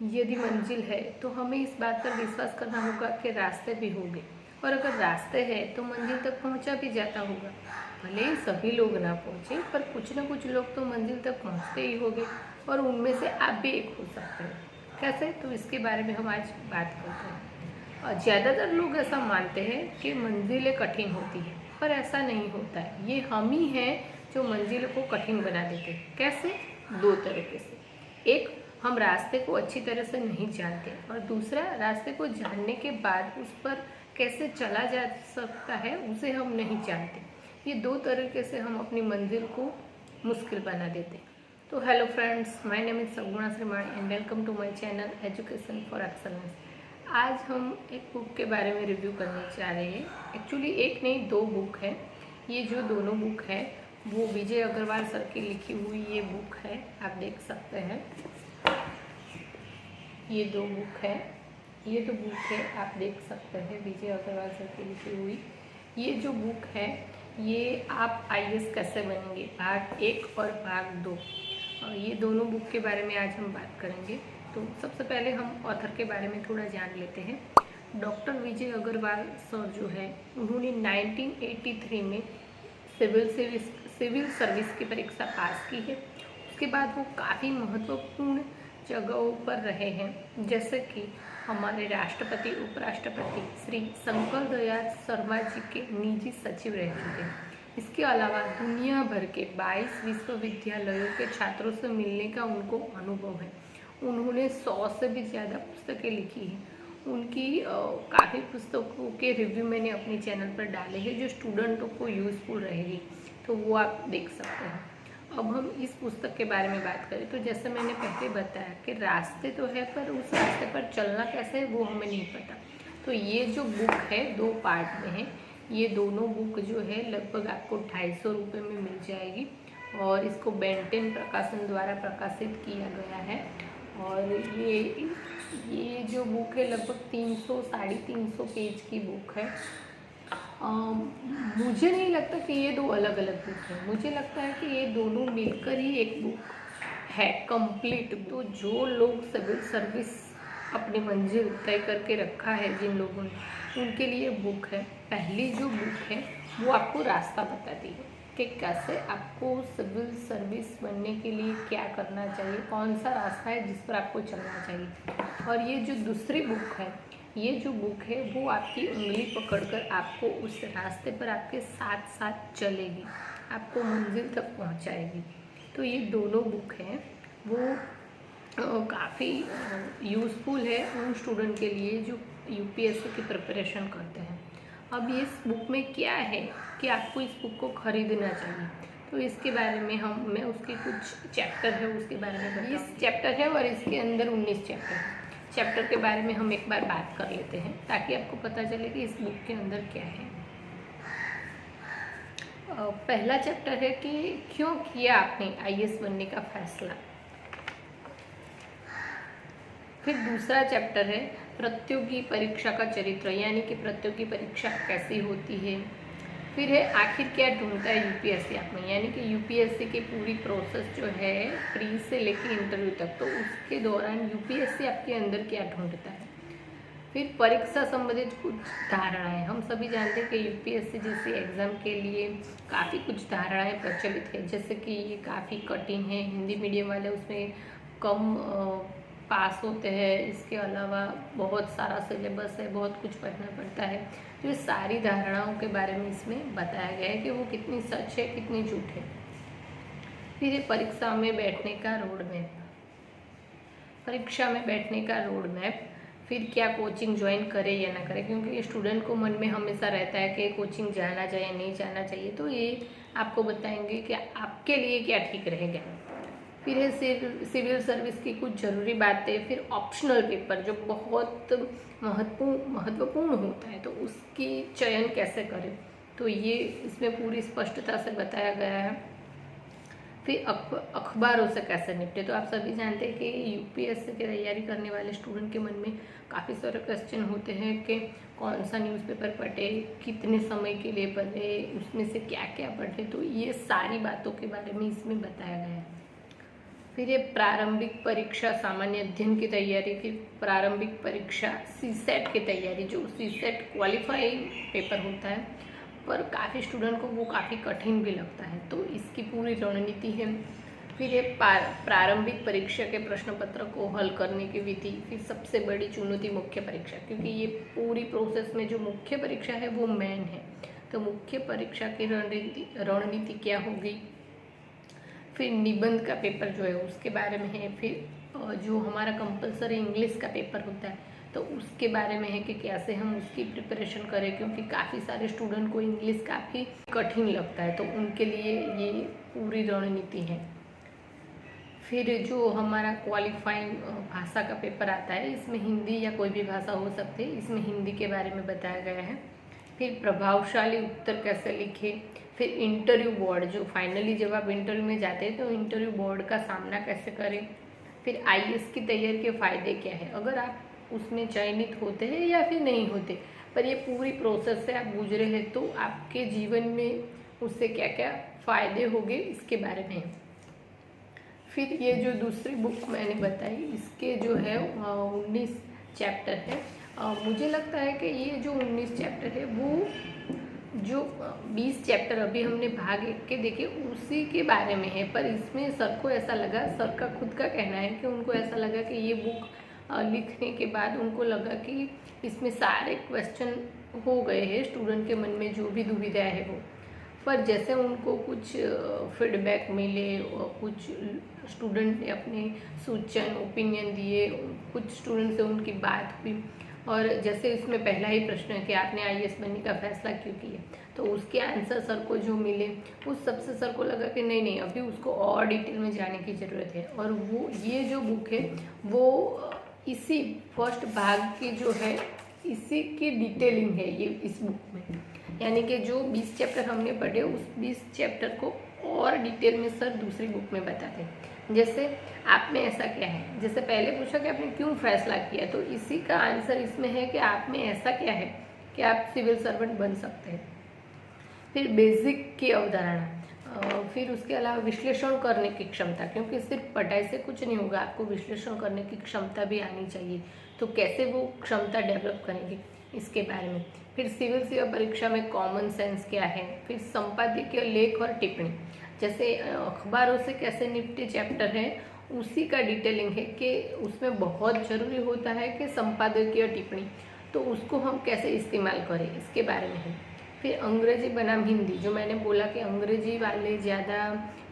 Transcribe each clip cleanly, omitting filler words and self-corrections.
यदि मंजिल है तो हमें इस बात पर विश्वास करना होगा कि रास्ते भी होंगे, और अगर रास्ते हैं तो मंजिल तक पहुंचा भी जाता होगा। भले ही सभी लोग ना पहुंचे, पर कुछ न कुछ लोग तो मंजिल तक पहुंचते ही होंगे, और उनमें से आप भी एक हो सकते हैं। कैसे? तो इसके बारे में हम आज बात करते हैं। और ज़्यादातर लोग ऐसा मानते हैं कि मंजिलें कठिन होती है, पर ऐसा नहीं होता है। ये हम ही हैं जो मंजिल को कठिन बना देते हैं। कैसे? दो तरीके से। एक, हम रास्ते को अच्छी तरह से नहीं जानते, और दूसरा, रास्ते को जानने के बाद उस पर कैसे चला जा सकता है उसे हम नहीं जानते। ये दो तरीके से हम अपनी मंजिल को मुश्किल बना देते हैं। तो hello friends, my name is Saguna Shriman and welcome to my channel education for excellence. आज हम एक बुक के बारे में रिव्यू करने जा रहे हैं। एक्चुअली एक नहीं, दो बुक है। ये जो दोनों बुक है वो विजय अग्रवाल सर की लिखी हुई ये बुक है, आप देख सकते हैं। ये दो बुक है, ये तो बुक है, आप देख सकते हैं, विजय अग्रवाल सर की लिखी हुई। ये जो बुक है ये आप आईएएस कैसे बनेंगे भाग 1 और भाग 2, और ये दोनों बुक के बारे में आज हम बात करेंगे। तो सबसे पहले हम ऑथर के बारे में थोड़ा जान लेते हैं। डॉक्टर विजय अग्रवाल सर जो है उन्होंने 1983 में सिविल सर्विस की परीक्षा पास की है। उसके बाद वो काफ़ी महत्वपूर्ण जगहों पर रहे हैं, जैसे कि हमारे राष्ट्रपति उपराष्ट्रपति श्री शंकर दयाल शर्मा जी के निजी सचिव रह चुके हैं। इसके अलावा दुनिया भर के 22 विश्वविद्यालयों के छात्रों से मिलने का उनको अनुभव है। उन्होंने 100 से भी ज़्यादा पुस्तकें लिखी हैं। उनकी काफ़ी पुस्तकों के रिव्यू मैंने अपने चैनल पर डाले हैं जो स्टूडेंटों को यूज़फुल रहेगी, तो वो आप देख सकते हैं। अब हम इस पुस्तक के बारे में बात करें तो जैसे मैंने पहले बताया कि रास्ते तो है, पर उस रास्ते पर चलना कैसे है वो हमें नहीं पता। तो ये जो बुक है 2 पार्ट में है। ये दोनों बुक जो है लगभग आपको 250 रुपये में मिल जाएगी, और इसको बेंटेन प्रकाशन द्वारा प्रकाशित किया गया है। और ये जो बुक है लगभग 300-350 पेज की बुक है। मुझे नहीं लगता कि ये दो अलग अलग बुक हैं। मुझे लगता है कि ये दोनों मिलकर ही एक बुक है कंप्लीट। तो जो लोग सिविल सर्विस अपनी मंजिल तय करके रखा है जिन लोगों ने, उनके लिए बुक है। पहली जो बुक है वो आपको रास्ता बताती है कि कैसे आपको सिविल सर्विस बनने के लिए क्या करना चाहिए, कौन सा रास्ता है जिस पर आपको चलना चाहिए। और ये जो दूसरी बुक है, ये जो बुक है वो आपकी उंगली पकड़कर आपको उस रास्ते पर आपके साथ साथ चलेगी, आपको मंजिल तक पहुंचाएगी। तो ये दोनों बुक हैं वो काफ़ी यूज़फुल है उन स्टूडेंट के लिए जो यूपीएससी की प्रिपरेशन करते हैं। अब इस बुक में क्या है कि आपको इस बुक को खरीदना चाहिए, तो इसके बारे में मैं उसके कुछ चैप्टर है उसके बारे में 20 चैप्टर है और इसके अंदर 19 चैप्टर है। चैप्टर के बारे में हम एक बार बात कर लेते हैं ताकि आपको पता चले कि इस बुक के अंदर क्या है। पहला चैप्टर है कि क्यों किया आपने आईएएस बनने का फैसला। फिर दूसरा चैप्टर है प्रतियोगी परीक्षा का चरित्र, यानी कि प्रतियोगी परीक्षा कैसी होती है। फिर है आखिर क्या ढूंढता है यूपीएससी आप में, यानी कि यूपीएससी की पूरी प्रोसेस जो है प्री से लेकर इंटरव्यू तक, तो उसके दौरान यूपीएससी आपके अंदर क्या ढूंढता है। फिर परीक्षा संबंधित कुछ धारणाएं। हम सभी जानते हैं कि यूपीएससी जैसे एग्ज़ाम के लिए काफ़ी कुछ धारणाएं प्रचलित है, जैसे कि ये काफ़ी कठिन है, हिंदी मीडियम वाले उसमें कम पास होते हैं, इसके अलावा बहुत सारा सिलेबस है, बहुत कुछ पढ़ना पड़ता है। तो ये सारी धारणाओं के बारे में इसमें बताया गया है कि वो कितनी सच है कितनी झूठ है। फिर ये परीक्षा में बैठने का रोड मैप, परीक्षा में बैठने का रोड मैप। फिर क्या कोचिंग ज्वाइन करे या ना करे, क्योंकि स्टूडेंट को मन में हमेशा रहता है कि कोचिंग जाना चाहिए नहीं जाना चाहिए, तो ये आपको बताएंगे कि आपके लिए क्या ठीक रहेगा। फिर है सिविल सर्विस की कुछ ज़रूरी बातें। फिर ऑप्शनल पेपर जो बहुत महत्वपूर्ण होता है, तो उसकी चयन कैसे करें, तो ये इसमें पूरी स्पष्टता से बताया गया है। फिर अखबारों से कैसे निपटे, तो आप सभी जानते हैं कि यूपीएससी की तैयारी करने वाले स्टूडेंट के मन में काफ़ी सारे क्वेश्चन होते हैं कि कौन सा न्यूज़पेपर पढ़े, कितने समय के लिए पढ़े, उसमें से क्या क्या पढ़े, तो ये सारी बातों के बारे में इसमें बताया गया है। फिर ये प्रारंभिक परीक्षा सामान्य अध्ययन की तैयारी, फिर प्रारंभिक परीक्षा सीसेट की तैयारी, जो सीसेट क्वालिफाइंग पेपर होता है पर काफ़ी स्टूडेंट को वो काफ़ी कठिन भी लगता है, तो इसकी पूरी रणनीति है। फिर ये प्रारंभिक परीक्षा के प्रश्न पत्र को हल करने की विधि, फिर सबसे बड़ी चुनौती मुख्य परीक्षा, क्योंकि ये पूरी प्रोसेस में जो मुख्य परीक्षा है वो मेन है, तो मुख्य परीक्षा की रणनीति क्या होगी। फिर निबंध का पेपर जो है उसके बारे में है। फिर जो हमारा कंपलसरी इंग्लिश का पेपर होता है तो उसके बारे में है कि कैसे हम उसकी प्रिपरेशन करें, क्योंकि काफ़ी सारे स्टूडेंट को इंग्लिश काफ़ी कठिन लगता है, तो उनके लिए ये पूरी रणनीति है। फिर जो हमारा क्वालिफाइंग भाषा का पेपर आता है, इसमें हिंदी या कोई भी भाषा हो सकती है, इसमें हिंदी के बारे में बताया गया है। फिर प्रभावशाली उत्तर कैसे लिखें, फिर इंटरव्यू बोर्ड, जो फाइनली जब आप इंटरव्यू में जाते हैं तो इंटरव्यू बोर्ड का सामना कैसे करें। फिर आईएएस की तैयारी के फ़ायदे क्या है अगर आप उसमें चयनित होते हैं या फिर नहीं होते, पर ये पूरी प्रोसेस से आप गुजरे हैं तो आपके जीवन में उससे क्या क्या फ़ायदे होंगे इसके बारे में। फिर ये जो दूसरी बुक मैंने बताई, इसके जो है 19 चैप्टर है। मुझे लगता है कि ये जो 19 चैप्टर है वो जो 20 चैप्टर अभी हमने भाग 1 के देखे उसी के बारे में है, पर इसमें सर को ऐसा लगा, सर का खुद का कहना है कि उनको ऐसा लगा कि ये बुक लिखने के बाद उनको लगा कि इसमें सारे क्वेश्चन हो गए हैं स्टूडेंट के मन में जो भी दुविधाएं है वो, पर जैसे उनको कुछ फीडबैक मिले और कुछ स्टूडेंट ने अपने सूचन ओपिनियन दिए, कुछ स्टूडेंट से उनकी बात हुई, और जैसे इसमें पहला ही प्रश्न है कि आपने आईएएस बनने का फैसला क्यों किया, तो उसके आंसर सर को जो मिले उस सबसे सर को लगा कि नहीं नहीं अभी उसको और डिटेल में जाने की ज़रूरत है, और वो ये जो बुक है वो इसी फर्स्ट भाग की जो है इसी की डिटेलिंग है ये इस बुक में, यानी कि जो 20 चैप्टर हमने पढ़े उस 20 चैप्टर को और डिटेल में सर दूसरी बुक में बताते हैं। जैसे आप में ऐसा क्या है, जैसे पहले पूछा कि आपने क्यों फैसला किया, तो इसी का आंसर इसमें है कि आप में ऐसा क्या है कि आप सिविल सर्वेंट बन सकते हैं। फिर बेसिक की अवधारणा, फिर उसके अलावा विश्लेषण करने की क्षमता, क्योंकि सिर्फ पढ़ाई से कुछ नहीं होगा, आपको विश्लेषण करने की क्षमता भी आनी चाहिए, तो कैसे वो क्षमता डेवलप करेंगे इसके बारे में। फिर सिविल सेवा परीक्षा में कॉमन सेंस क्या है। फिर संपादकीय लेख और टिप्पणी, जैसे अखबारों से कैसे निपटे चैप्टर है उसी का डिटेलिंग है कि उसमें बहुत ज़रूरी होता है कि संपादकीय टिप्पणी, तो उसको हम कैसे इस्तेमाल करें इसके बारे में है। फिर अंग्रेजी बनाम हिंदी, जो मैंने बोला कि अंग्रेजी वाले ज़्यादा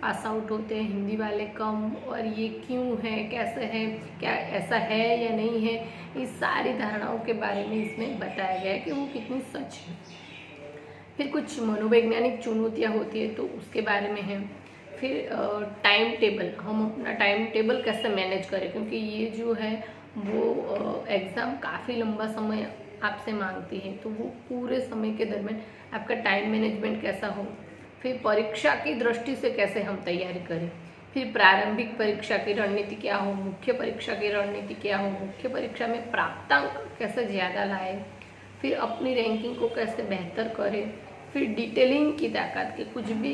पास आउट होते हैं, हिंदी वाले कम, और ये क्यों है, कैसे है, क्या ऐसा है या नहीं है, इस सारी धारणाओं के बारे में इसमें बताया गया है कि वो कितनी सच है। फिर कुछ मनोवैज्ञानिक चुनौतियाँ होती है तो उसके बारे में है। फिर टाइम टेबल, हम अपना टाइम टेबल कैसे मैनेज करें, क्योंकि ये जो है वो एग्ज़ाम काफ़ी लंबा समय आपसे मांगती है, तो वो पूरे समय के दरमियान आपका टाइम मैनेजमेंट कैसा हो। फिर परीक्षा की दृष्टि से कैसे हम तैयारी करें। फिर प्रारंभिक परीक्षा की रणनीति क्या हो, मुख्य परीक्षा की रणनीति क्या हो, मुख्य परीक्षा में प्राप्तांक कैसे ज़्यादा लाए, फिर अपनी रैंकिंग को कैसे बेहतर करें। फिर डिटेलिंग की ताकत के कुछ भी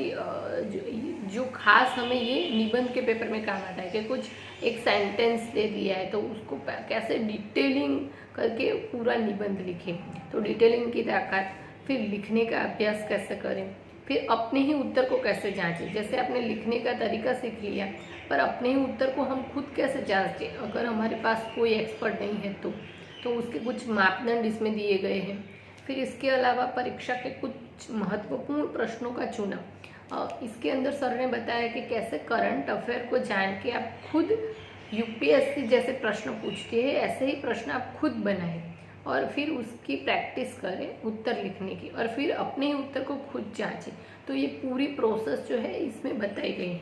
जो खास हमें ये निबंध के पेपर में काम आता है कि कुछ एक सेंटेंस दे दिया है तो उसको कैसे डिटेलिंग करके पूरा निबंध लिखें, तो डिटेलिंग की ताकत। फिर लिखने का अभ्यास कैसे करें, फिर अपने ही उत्तर को कैसे जांचें, जैसे आपने लिखने का तरीका सीख लिया पर अपने ही उत्तर को हम खुद कैसे जांचें अगर हमारे पास कोई एक्सपर्ट नहीं है तो उसके कुछ मापदंड इसमें दिए गए हैं। फिर इसके अलावा परीक्षा के कुछ महत्वपूर्ण प्रश्नों का चुनाव, इसके अंदर सर ने बताया कि कैसे करंट अफेयर को जान के आप खुद यूपीएससी जैसे प्रश्न पूछते हैं ऐसे ही प्रश्न आप खुद बनाएं और फिर उसकी प्रैक्टिस करें उत्तर लिखने की, और फिर अपने ही उत्तर को खुद जांचें। तो ये पूरी प्रोसेस जो है इसमें बताई गई है।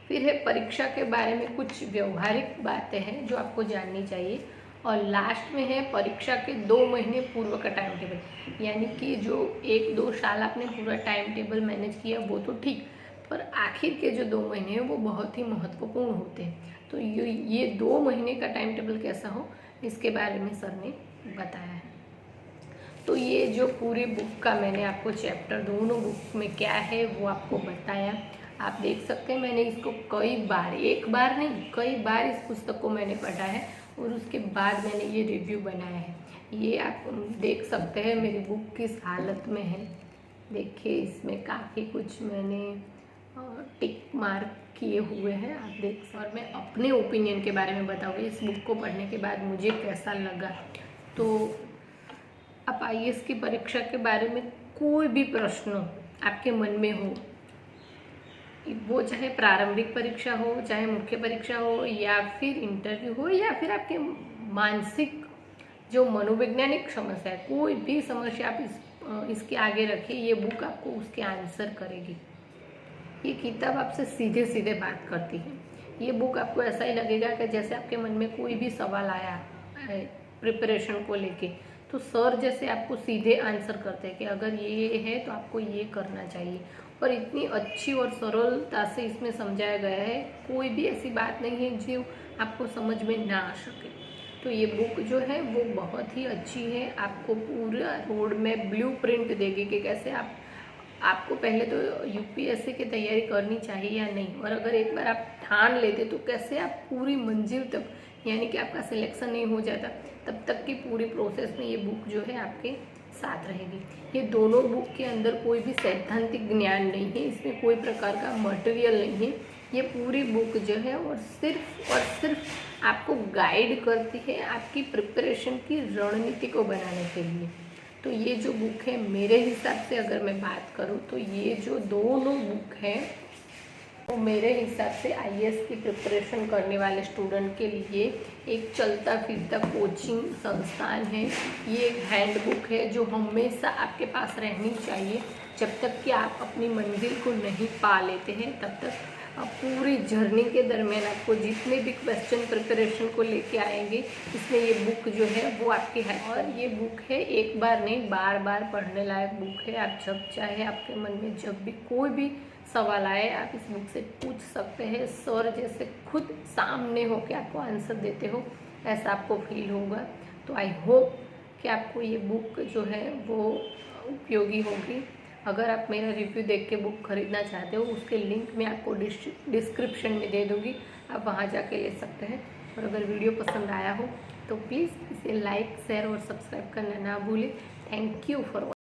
फिर है परीक्षा के बारे में कुछ व्यवहारिक बातें हैं जो आपको जाननी चाहिए, और लास्ट में है परीक्षा के 2 महीने पूर्व का टाइम टेबल, यानी कि जो 1-2 साल आपने पूरा टाइम टेबल मैनेज किया वो तो ठीक, पर आखिर के जो 2 महीने हैं वो बहुत ही महत्वपूर्ण होते हैं। तो ये 2 महीने का टाइम टेबल कैसा हो इसके बारे में सर ने बताया है। तो ये जो पूरी बुक का मैंने आपको चैप्टर दोनों बुक में क्या है वो आपको बताया। आप देख सकते हैं मैंने इसको कई बार, एक बार नहीं कई बार इस पुस्तक को मैंने पढ़ा है और उसके बाद मैंने ये रिव्यू बनाया है। ये आप देख सकते हैं मेरी बुक किस हालत में है। देखिए इसमें काफ़ी कुछ मैंने टिक मार्क किए हुए हैं, आप देख सकते। और मैं अपने ओपिनियन के बारे में बताऊँगी इस बुक को पढ़ने के बाद मुझे कैसा लगा। तो आप IAS की परीक्षा के बारे में कोई भी प्रश्न आपके मन में हो, वो चाहे प्रारंभिक परीक्षा हो, चाहे मुख्य परीक्षा हो, या फिर इंटरव्यू हो, या फिर आपके मानसिक जो मनोवैज्ञानिक समस्या है, कोई भी समस्या आप इसके आगे रखिए, ये बुक आपको उसके आंसर करेगी। ये किताब आपसे सीधे सीधे बात करती है। ये बुक आपको ऐसा ही लगेगा कि जैसे आपके मन में कोई भी सवाल आया है प्रिपरेशन को लेके, तो सर जैसे आपको सीधे आंसर करते हैं कि अगर ये है तो आपको ये करना चाहिए। और इतनी अच्छी और सरलता से इसमें समझाया गया है, कोई भी ऐसी बात नहीं है जो आपको समझ में ना आ सके। तो ये बुक जो है वो बहुत ही अच्छी है, आपको पूरा रोड में ब्लूप्रिंट देगी कि कैसे आपको पहले तो UPSC की तैयारी करनी चाहिए या नहीं, और अगर एक बार आप ठान लेते तो कैसे आप पूरी मंजिल तक, यानी कि आपका सिलेक्शन नहीं हो जाता तब तक की पूरी प्रोसेस में ये बुक जो है आपके साथ रहेगी। ये दोनों बुक के अंदर कोई भी सैद्धांतिक ज्ञान नहीं है, इसमें कोई प्रकार का मटेरियल नहीं है। ये पूरी बुक जो है और सिर्फ आपको गाइड करती है आपकी प्रिपरेशन की रणनीति को बनाने के लिए। तो ये जो बुक है मेरे हिसाब से अगर मैं बात करूँ तो ये जो दोनों बुक हैं वो मेरे हिसाब से IAS की प्रिपरेशन करने वाले स्टूडेंट के लिए एक चलता फिरता कोचिंग संस्थान है। ये एक हैंडबुक है जो हमेशा आपके पास रहनी चाहिए। जब तक कि आप अपनी मंजिल को नहीं पा लेते हैं तब तक पूरी जर्नी के दरमियान आपको जितने भी क्वेश्चन प्रिपरेशन को लेके आएंगे, इसमें ये बुक जो है वो आपकी है। और ये बुक है एक बार नहीं बार बार पढ़ने लायक बुक है। आप जब चाहे आपके मन में जब भी कोई भी सवाल आए आप इस बुक से पूछ सकते हैं। सर जैसे खुद सामने हो के आपको आंसर देते हो ऐसा आपको फील होगा। तो आई होप कि आपको ये बुक जो है वो उपयोगी होगी। अगर आप मेरा रिव्यू देख के बुक खरीदना चाहते हो उसके लिंक मैं आपको डिस्क्रिप्शन में दे दूँगी, आप वहाँ जाके ले सकते हैं। और अगर वीडियो पसंद आया हो तो प्लीज़ इसे लाइक शेयर और सब्सक्राइब करना ना भूलें। Thank you for